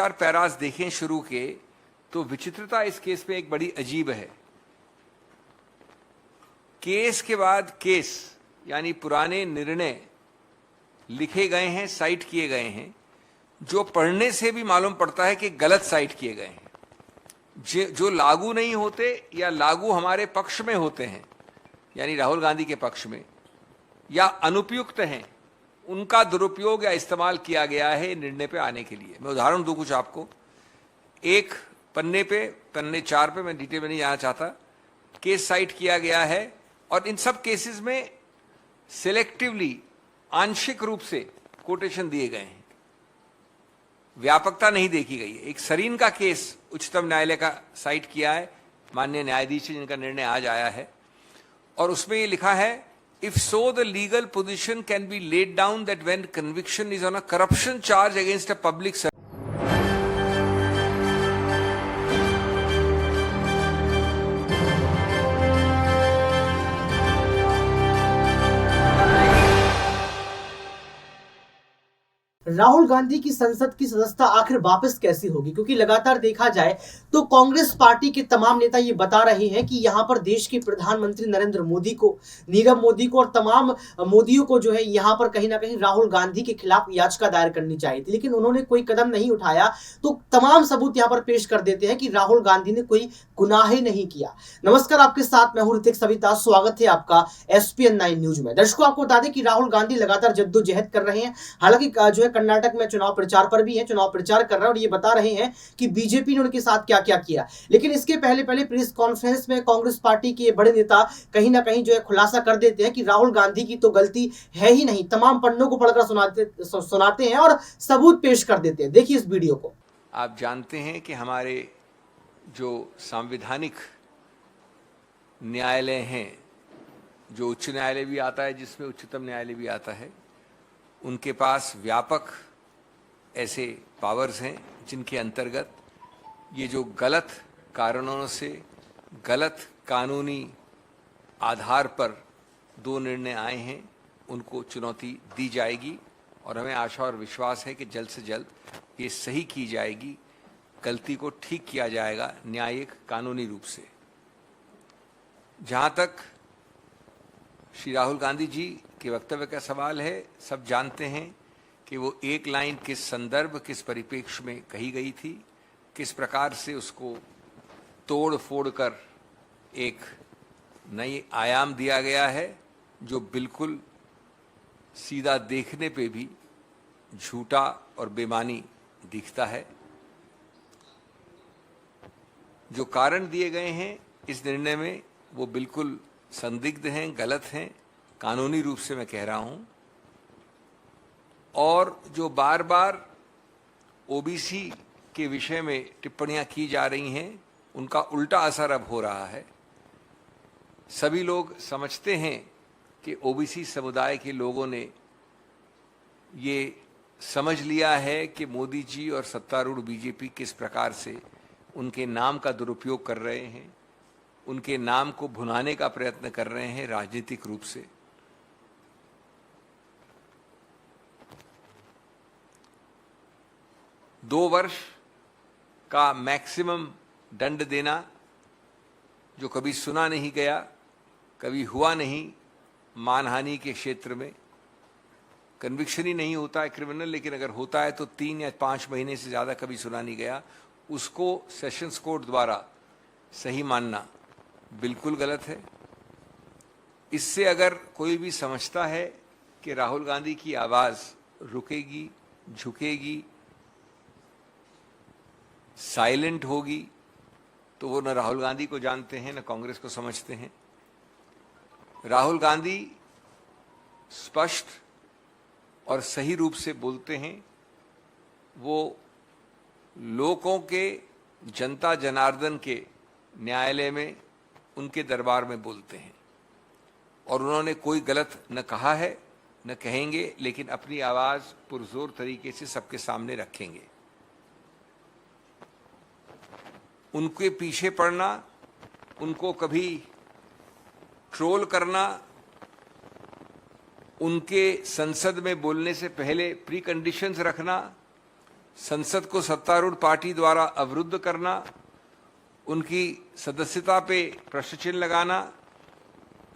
चार पैरास देखें शुरू के, तो विचित्रता इस केस में एक बड़ी अजीब है। केस के बाद केस, यानी पुराने निर्णय लिखे गए हैं, साइट किए गए हैं, जो पढ़ने से भी मालूम पड़ता है कि गलत साइट किए गए हैं, जो लागू नहीं होते या लागू हमारे पक्ष में होते हैं, यानी राहुल गांधी के पक्ष में, या अनुपयुक्त हैं, उनका दुरुपयोग या इस्तेमाल किया गया है निर्णय पे आने के लिए। मैं उदाहरण दूं कुछ आपको। एक पन्ने 4 पे, मैं डिटेल में नहीं जाना चाहता, केस साइट किया गया है और इन सब केसेस में सिलेक्टिवली, आंशिक रूप से कोटेशन दिए गए हैं, व्यापकता नहीं देखी गई है। एक सरीन का केस उच्चतम न्यायालय का साइट किया है माननीय न्यायाधीश जिनका निर्णय आज आया है, और उसमें ये लिखा है, if so the legal position can be laid down that when conviction is on a corruption charge against a public servant, Rahul Gandhi की संसद की सदस्यता आखिर वापस कैसी होगी? क्योंकि लगातार देखा जाए तो कांग्रेस पार्टी के तमाम नेता ये बता रहे हैं कि यहां पर देश के प्रधानमंत्री नरेंद्र मोदी को, नीरव मोदी को और तमाम मोदियों को जो है यहां पर कहीं ना कहीं राहुल गांधी के खिलाफ याचिका दायर करनी चाहिए थी, लेकिन उन्होंने कोई कदम नहीं उठाया। तो तमाम सबूत यहां पर पेश कर देते हैं कि राहुल गांधी ने कोई गुनाह ही नहीं किया। नमस्कार, आपके साथ मैं हूं ऋतिक सविता। स्वागत है आपका SPN 9 न्यूज में। दर्शकों, आपको बता दें कि राहुल गांधी लगातार जद्दोजहद कर रहे हैं। हालांकि जो है कर्नाटक में चुनाव प्रचार पर भी है, चुनाव प्रचार कर रहे हैं और ये बता रहे हैं कि बीजेपी ने उनके साथ क्या क्या किया। लेकिन इसके पहले प्रेस कॉन्फ्रेंस में कांग्रेस पार्टी के बड़े नेता कहीं ना कहीं जो है खुलासा कर देते हैं कि राहुल गांधी की तो गलती है ही नहीं। तमाम पन्नों को पढ़कर सुनाते हैं और सबूत पेश कर देते हैं। देखिए इस वीडियो को। आप जानते हैं कि हमारे जो संवैधानिक न्यायालय हैं, जो उच्च न्यायालय भी आता है, जिसमें उच्चतम न्यायालय भी आता है, उनके पास व्यापक ऐसे पावर्स हैं जिनके अंतर्गत ये जो गलत कारणों से, गलत कानूनी आधार पर दो निर्णय आए हैं, उनको चुनौती दी जाएगी और हमें आशा और विश्वास है कि जल्द से जल्द ये सही की जाएगी, गलती को ठीक किया जाएगा न्यायिक कानूनी रूप से। जहाँ तक श्री राहुल गांधी जी के वक्तव्य का सवाल है, सब जानते हैं कि वो एक लाइन किस संदर्भ, किस परिप्रेक्ष्य में कही गई थी, किस प्रकार से उसको तोड़ फोड़ कर एक नई आयाम दिया गया है, जो बिल्कुल सीधा देखने पे भी झूठा और बेमानी दिखता है। जो कारण दिए गए हैं इस निर्णय में वो बिल्कुल संदिग्ध हैं, गलत हैं, कानूनी रूप से मैं कह रहा हूं। और जो बार बार ओबीसी के विषय में टिप्पणियां की जा रही हैं, उनका उल्टा असर अब हो रहा है। सभी लोग समझते हैं कि ओबीसी समुदाय के लोगों ने ये समझ लिया है कि मोदी जी और सत्तारूढ़ बीजेपी किस प्रकार से उनके नाम का दुरुपयोग कर रहे हैं, उनके नाम को भुनाने का प्रयत्न कर रहे हैं राजनीतिक रूप से। दो वर्ष का मैक्सिमम दंड देना, जो कभी सुना नहीं गया, कभी हुआ नहीं मानहानि के क्षेत्र में। कन्विक्शन ही नहीं होता है क्रिमिनल, लेकिन अगर होता है तो 3 या 5 महीने से ज़्यादा कभी सुना नहीं गया, उसको सेशंस कोर्ट द्वारा सही मानना बिल्कुल गलत है। इससे अगर कोई भी समझता है कि राहुल गांधी की आवाज़ रुकेगी, झुकेगी, साइलेंट होगी, तो वो न राहुल गांधी को जानते हैं न कांग्रेस को समझते हैं। राहुल गांधी स्पष्ट और सही रूप से बोलते हैं। वो लोगों के, जनता जनार्दन के न्यायालय में, उनके दरबार में बोलते हैं और उन्होंने कोई गलत न कहा है न कहेंगे, लेकिन अपनी आवाज़ पुरजोर तरीके से सबके सामने रखेंगे। उनके पीछे पड़ना, उनको कभी ट्रोल करना, उनके संसद में बोलने से पहले प्री कंडीशंस रखना, संसद को सत्तारूढ़ पार्टी द्वारा अवरुद्ध करना, उनकी सदस्यता पे प्रश्न चिन्ह लगाना,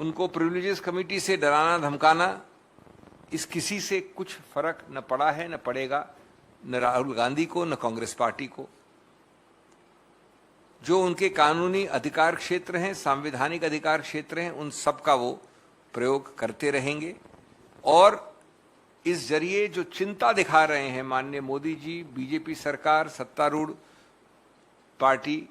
उनको प्रिविलेजेस कमेटी से डराना धमकाना, इस किसी से कुछ फर्क न पड़ा है न पड़ेगा, न राहुल गांधी को न कांग्रेस पार्टी को। जो उनके कानूनी अधिकार क्षेत्र हैं, संवैधानिक अधिकार क्षेत्र हैं, उन सब का वो प्रयोग करते रहेंगे। और इस जरिए जो चिंता दिखा रहे हैं माननीय मोदी जी, बीजेपी सरकार, सत्तारूढ़ पार्टी,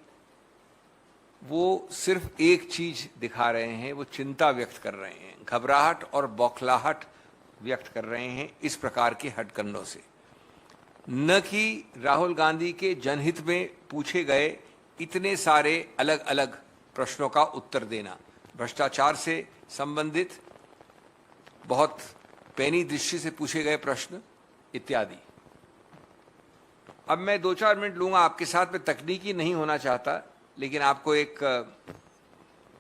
वो सिर्फ एक चीज दिखा रहे हैं, वो चिंता व्यक्त कर रहे हैं, घबराहट और बौखलाहट व्यक्त कर रहे हैं इस प्रकार के हथकंडों से, न कि राहुल गांधी के जनहित में पूछे गए इतने सारे अलग अलग प्रश्नों का उत्तर देना, भ्रष्टाचार से संबंधित बहुत पैनी दृष्टि से पूछे गए प्रश्न इत्यादि। अब मैं 2-4 मिनट लूंगा आपके साथ में, तकनीकी नहीं होना चाहता, लेकिन आपको एक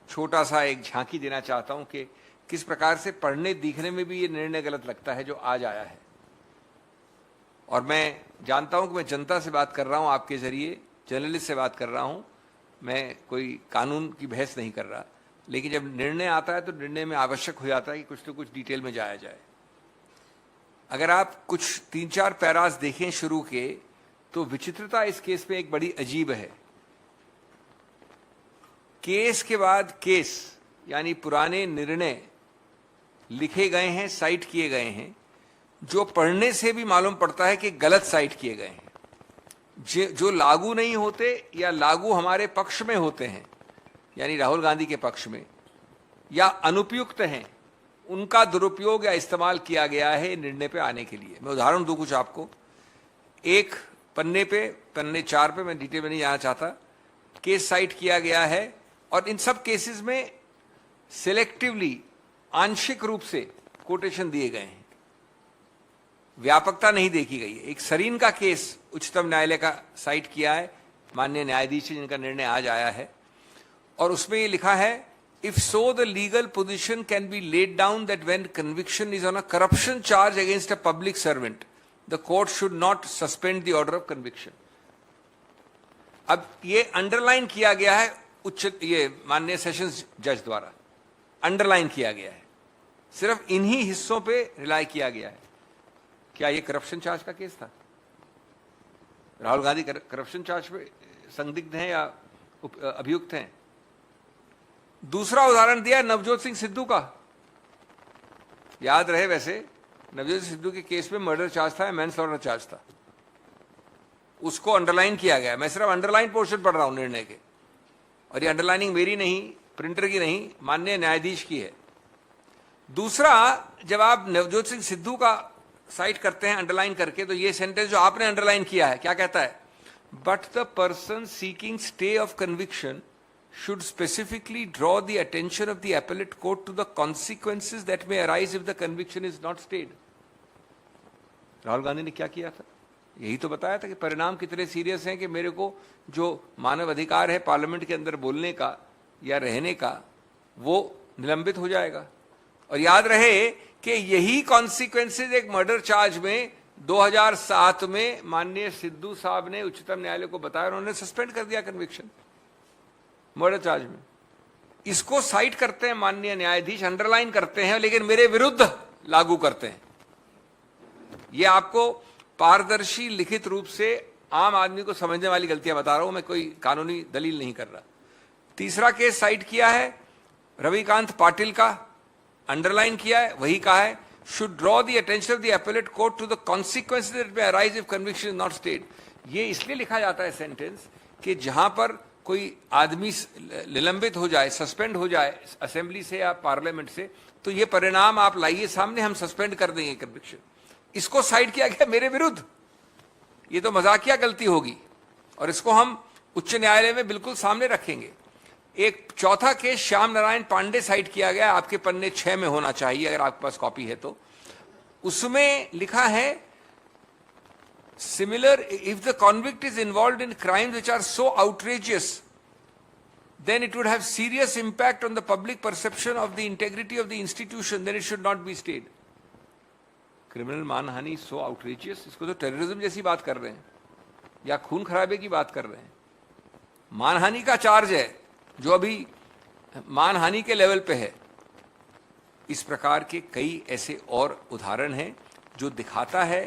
छोटा सा एक झांकी देना चाहता हूं कि किस प्रकार से पढ़ने दिखने में भी ये निर्णय गलत लगता है जो आज आया है। और मैं जानता हूं कि मैं जनता से बात कर रहा हूं, आपके जरिए जर्नलिस्ट से बात कर रहा हूं, मैं कोई कानून की बहस नहीं कर रहा, लेकिन जब निर्णय आता है तो निर्णय में आवश्यक हो जाता है कि कुछ तो कुछ डिटेल में जाया जाए। अगर आप कुछ 3-4 पैराज देखें शुरू के, तो विचित्रता इस केस में एक बड़ी अजीब है। केस के बाद केस, यानी पुराने निर्णय लिखे गए हैं, साइट किए गए हैं, जो पढ़ने से भी मालूम पड़ता है कि गलत साइट किए गए हैं, जो लागू नहीं होते या लागू हमारे पक्ष में होते हैं, यानी राहुल गांधी के पक्ष में, या अनुपयुक्त हैं, उनका दुरुपयोग या इस्तेमाल किया गया है निर्णय पे आने के लिए। मैं उदाहरण दूं कुछ आपको। एक पन्ने 4 पे, मैं डिटेल में नहीं जाना चाहता, केस साइट किया गया है, और इन सब केसेस में सिलेक्टिवली, आंशिक रूप से कोटेशन दिए गए हैं, व्यापकता नहीं देखी गई है। एक सरीन का केस उच्चतम न्यायालय का साइट किया है माननीय न्यायाधीश जिनका निर्णय आज आया है, और उसमें ये लिखा है, if so the legal position can be laid down that when conviction is on a corruption charge against a public servant, the court should not suspend the order of conviction. अब ये अंडरलाइन किया गया है ये माननीय sessions जज द्वारा underline किया गया है, सिर्फ इन्हीं हिस्सों पे रिलाई किया गया है। क्या ये करप्शन चार्ज का केस था? राहुल गांधी करप्शन चार्ज पे संदिग्ध हैं या अभियुक्त हैं? दूसरा उदाहरण दिया नवजोत सिंह सिद्धू का। याद रहे, वैसे नवजोत सिंह सिद्धू के केस में मर्डर चार्ज था या मैनस्लॉटर चार्ज था, उसको अंडरलाइन किया गया। मैं सिर्फ अंडरलाइन पोर्शन पढ़ रहा हूं निर्णय के, और ये अंडरलाइनिंग मेरी नहीं, प्रिंटर की नहीं, माननीय न्यायाधीश की है। दूसरा, जब आप नवजोत सिंह सिद्धू का साइट करते हैं अंडरलाइन करके, तो ये सेंटेंस जो आपने अंडरलाइन किया है क्या कहता है? But the person seeking stay of conviction should specifically draw the attention of the appellate court to the consequences that may arise if the conviction is not stayed. Rahul Gandhi ने क्या किया था? यही तो बताया था कि परिणाम कितने सीरियस हैं कि मेरे को जो मानव अधिकार है पार्लियामेंट के अंदर बोलने का या रहने का, वो निलंबित हो जाएगा। और याद रहे कि यही कॉन्सिक्वेंसेज एक मर्डर चार्ज में 2007 में माननीय सिद्धू साहब ने उच्चतम न्यायालय को बताया, उन्होंने सस्पेंड कर दिया कन्विक्शन मर्डर चार्ज में। इसको साइट करते हैं माननीय न्यायाधीश, अंडरलाइन करते हैं, लेकिन मेरे विरुद्ध लागू करते हैं। यह आपको पारदर्शी लिखित रूप से आम आदमी को समझने वाली गलतियां बता रहा हूं, मैं कोई कानूनी दलील नहीं कर रहा। तीसरा केस साइट किया है रविकांत पाटिल का, अंडरलाइन किया है, वही कहा है, should draw the attention of the appellate court to the consequences that may arise if conviction is not stayed. ये इसलिए लिखा जाता है सेंटेंस कि जहां पर कोई आदमी निलंबित हो जाए, सस्पेंड हो जाए असेंबली से या पार्लियामेंट से, तो ये परिणाम आप लाइए सामने, हम सस्पेंड कर देंगे कन्विक्शन। इसको साइड किया गया मेरे विरुद्ध। ये तो मजाकिया गलती होगी, और इसको हम उच्च न्यायालय में बिल्कुल सामने रखेंगे। एक चौथा केस श्याम नारायण पांडे साइड किया गया, आपके पन्ने 6 में होना चाहिए अगर आपके पास कॉपी है तो। उसमें लिखा है, similar, if the convict is involved in crimes which are so outrageous, then it would have serious impact on the public perception of the integrity of the institution, then it should not be stayed. Criminal मानहानि so outrageous, इसको तो terrorism जैसी बात कर रहे हैं। या खून खराबे की बात कर रहे हैं? मानहानि का चार्ज है जो अभी मानहानि के लेवल पे है। इस प्रकार के कई ऐसे और उदाहरण हैं जो दिखाता है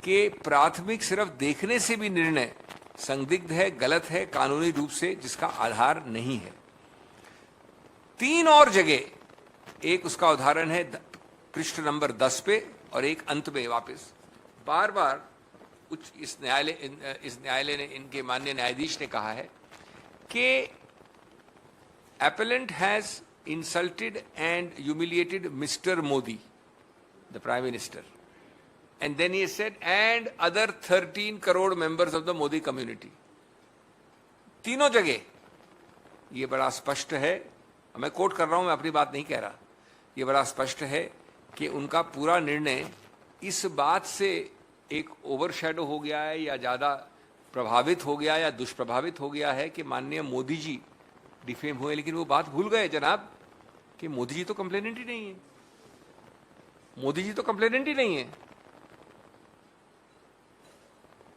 कि प्राथमिक सिर्फ देखने से भी निर्णय संदिग्ध है, गलत है, कानूनी रूप से जिसका आधार नहीं है। 3 और जगह, एक उसका उदाहरण है पृष्ठ नंबर 10 पे और एक अंत में वापस बार बार इस न्यायालय ने, इनके माननीय न्यायाधीश ने कहा है कि appellant has insulted and humiliated Mr. Modi, the Prime Minister. And then he said, and other 13 crore members of the Modi community. तीनों जगह ये बड़ा स्पष्ट है, मैं कोट कर रहा हूं, मैं अपनी बात नहीं कह रहा, ये बड़ा स्पष्ट है कि उनका पूरा निर्णय इस बात से एक ओवरशैडो हो गया है या ज़्यादा प्रभावित हो गया या दुष्प्रभावित हो गया है कि माननीय मोदी जी डिफेम हुए। लेकिन वो बात भूल गए जनाब कि मोदी जी तो कंप्लेनेंट ही नहीं है, मोदी जी तो कंप्लेनेंट ही नहीं है।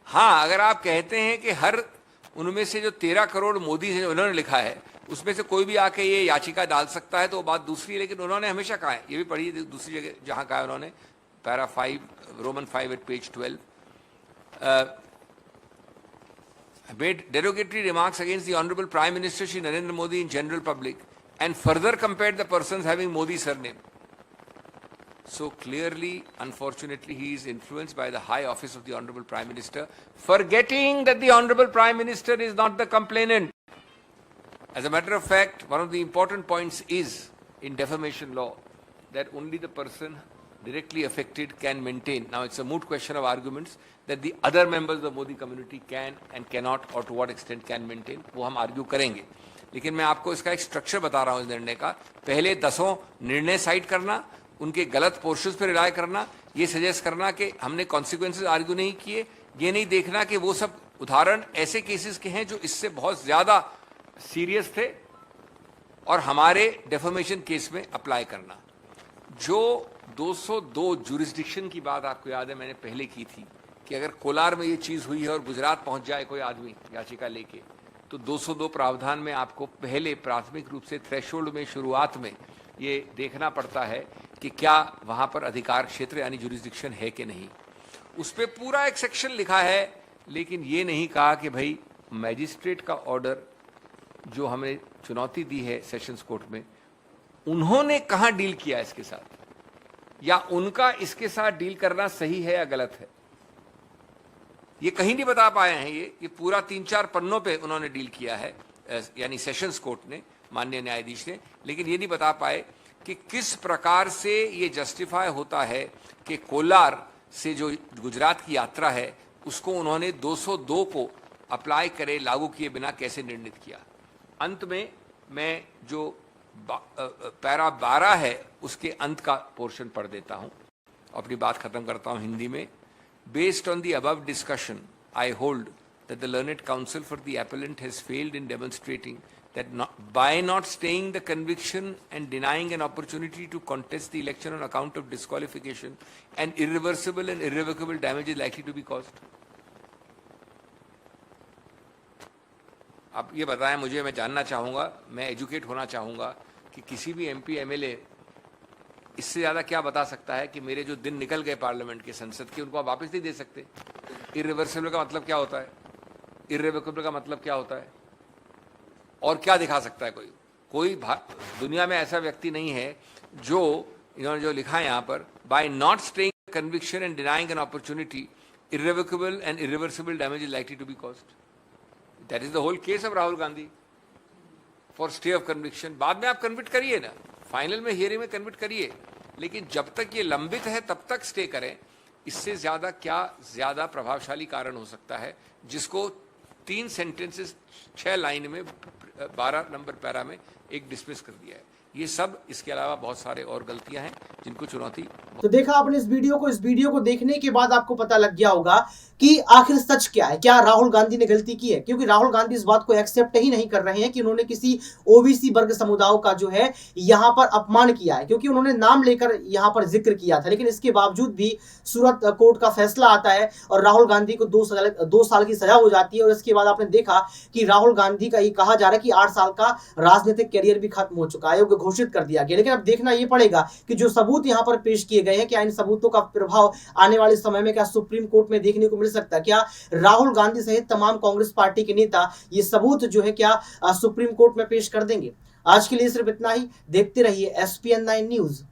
हाँ, अगर आप कहते हैं कि हर उनमें से जो 13 करोड़ मोदी से उन्होंने लिखा है उसमें से कोई भी आके ये याचिका डाल सकता है तो वो बात दूसरी है। लेकिन उन्होंने हमेशा कहा है, ये भी पढ़िए दूसरी जगह जहां कहा है उन्होंने, para 5 Roman 5 at page 12, made derogatory remarks against the Honorable Prime Minister Shri Narendra Modi in general public and further compared the persons having Modi surname. So clearly, unfortunately, he is influenced by the high office of the Honorable Prime Minister, forgetting that the Honorable Prime Minister is not the complainant. As a matter of fact, one of the important points is in defamation law that only the person directly affected can maintain. Now it's a moot question of arguments that the other members of the Modi community can and cannot or to what extent can maintain, वो हम argue करेंगे। लेकिन मैं आपको इसका एक structure बता रहा हूँ इस निर्णय का। पहले 10 निर्णय साइड करना, उनके गलत पोर्शंस पर रिलाय करना, ये सजेस्ट करना कि हमने कॉन्सिक्वेंसेस आर्ग्यू नहीं किए, ये नहीं देखना कि वो सब उदाहरण ऐसे केसेस के हैं जो इससे बहुत ज्यादा सीरियस थे और हमारे डेफमेशन केस में अप्लाई करना। जो 202 जुरिस्डिक्शन की बात आपको याद है मैंने पहले की थी कि अगर कोलार में ये चीज हुई है और गुजरात पहुंच जाए कोई आदमी याचिका लेके, तो 202 प्रावधान में आपको पहले प्राथमिक रूप से थ्रेशोल्ड में शुरुआत में ये देखना पड़ता है कि क्या वहां पर अधिकार क्षेत्र यानी जुरिस्डिक्शन है कि नहीं। उस पर पूरा एक सेक्शन लिखा है, लेकिन ये नहीं कहा कि भाई मैजिस्ट्रेट का ऑर्डर जो हमने चुनौती दी है सेशंस कोर्ट में, उन्होंने कहां डील किया इसके साथ, या उनका इसके साथ डील करना सही है या गलत है, ये कहीं नहीं बता पाए हैं। ये पूरा 3-4 पन्नों पे उन्होंने डील किया है, यानी सेशंस कोर्ट ने, माननीय न्यायाधीश ने, लेकिन ये नहीं बता पाए कि किस प्रकार से ये जस्टिफाई होता है कि कोलार से जो गुजरात की यात्रा है उसको उन्होंने 202 को अप्लाई करे, लागू किए बिना कैसे निर्णित किया। अंत में मैं जो पैरा 12 है उसके अंत का पोर्शन पढ़ देता हूं, अपनी बात खत्म करता हूं हिंदी में। Based on the above discussion, I hold that the learned counsel for the appellant has failed in demonstrating that by not staying the conviction and denying an opportunity to contest the election on account of disqualification, an irreversible and irrevocable damage is likely to be caused. अब ये बताएं मुझे, मैं जानना चाहूँगा, मैं educate होना चाहूँगा कि किसी भी MP MLA इससे ज़्यादा क्या बता सकता है कि मेरे जो दिन निकल गए पार्लियामेंट के, संसद के, उनको आप वापस नहीं दे सकते। इर्रिवर्सिबल का मतलब क्या होता है, इर्रिवोकेबल का मतलब क्या होता है, और क्या दिखा सकता है कोई दुनिया में ऐसा व्यक्ति नहीं है जो इन्होंने जो लिखा है यहाँ पर, by not staying conviction and denying an opportunity irrevocable and irreversible damage is likely to be caused. That is the whole case of Rahul Gandhi for stay of conviction. बाद में आप कन्विक्ट करिए ना, फाइनल में हियरिंग में कन्विक्ट करिए, लेकिन जब तक ये लंबित है तब तक स्टे करें। इससे ज्यादा क्या ज्यादा प्रभावशाली कारण हो सकता है जिसको 3 सेंटेंसेस 6 लाइन में 12 नंबर पैरा में एक डिसमिस कर दिया है। ये सब, इसके अलावा बहुत सारे और गलतियां हैं जिनको चुनौती। तो देखा आपने इस वीडियो को देखने के बाद आपको पता लग गया होगा कि आखिर सच क्या है, क्या राहुल गांधी ने गलती की है, क्योंकि राहुल गांधी इस बात को एक्सेप्ट ही नहीं कर रहे हैं कि उन्होंने किसी ओबीसी वर्ग समुदाय का जो है यहां पर अपमान किया है, क्योंकि उन्होंने नाम लेकर यहां पर जिक्र किया था। लेकिन इसके बावजूद भी सूरत कोर्ट का फैसला आता है और राहुल गांधी को 2 साल की सजा हो जाती है। और इसके बाद आपने देखा कि राहुल गांधी का ये कहा जा रहा है कि 8 साल का राजनीतिक कैरियर भी खत्म हो चुका है, आयोग घोषित कर दिया गया। लेकिन अब देखना यह पड़ेगा कि जो सबूत यहां पर पेश किए गए हैं, क्या इन सबूतों का प्रभाव आने वाले समय में क्या सुप्रीम कोर्ट में देखने को मिल सकता है। क्या राहुल गांधी सहित तमाम कांग्रेस पार्टी के नेता ये सबूत जो है क्या सुप्रीम कोर्ट में पेश कर देंगे। आज के लिए सिर्फ इतना ही। देखते रहिए SPN9 न्यूज।